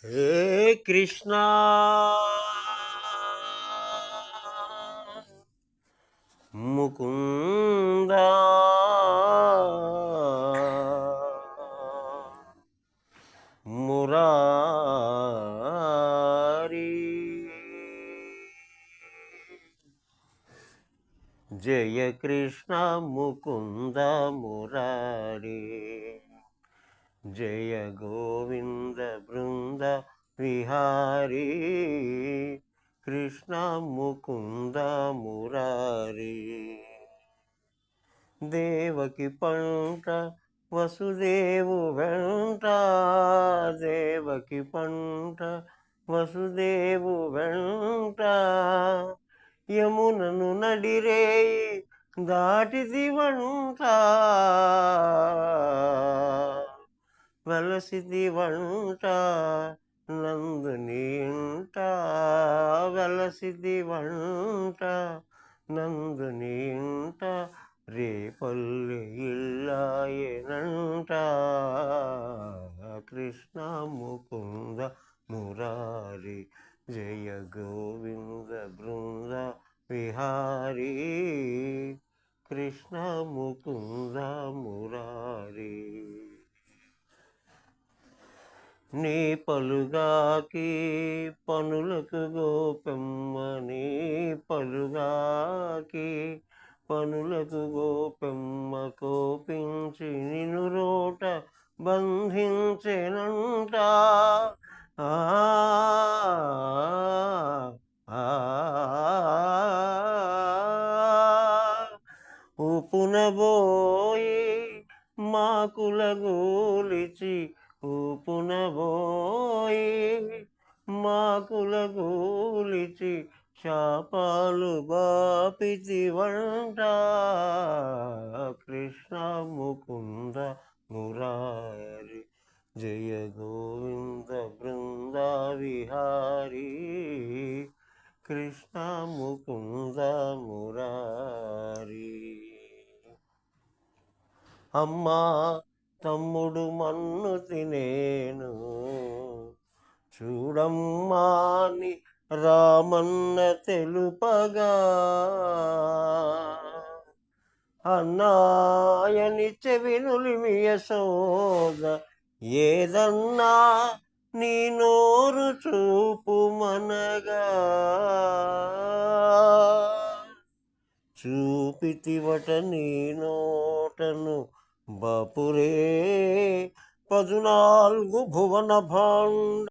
హే కృష్ణ ముకుంద మురారి జయ కృష్ణ ముకుంద మురారి జయ గోవింద బృంద విహారీ కృష్ణ ముకుంద మురారి దేవకి పంట వసుదేవు వెంట దేవకి పంట వసుదేవు వెంట యమునను నడిరేయి దాటిది వంట వెలసిది వంట నందుని ఇంట వెలసిది వంట నందుని ఇంట రేపల్లి ఇల్లాయనంట కృష్ణ ముకుంద మురారి జయ గోవింద బృంద విహారీ కృష్ణ ముకుంద మురారి నీ పలుగాకి పనులకు గోపెమ్మ నీ పలుగాకి పనులకు గోపెమ్మ కోపించి నిన్ను రోట బంధించెనంట ఊపునబోయి మాకుల గోలిచి ఊపునబోయి మాకుల గోలిచి శాపాలు బాపితి వంట కృష్ణ ముకుంద మురారి జయ గోవింద బృంద విహారీ కృష్ణ ముకుంద మురారి అమ్మా తమ్ముడు మన్ను తినేను చూడమ్మాని రామన్న తెలుపగా అన్నాయని చెవినులిమి యశోద ఏదన్నా నీ నోరు చూపు మనగా చూపితివట నీ నోటను బాపురే 14 భువన భాండ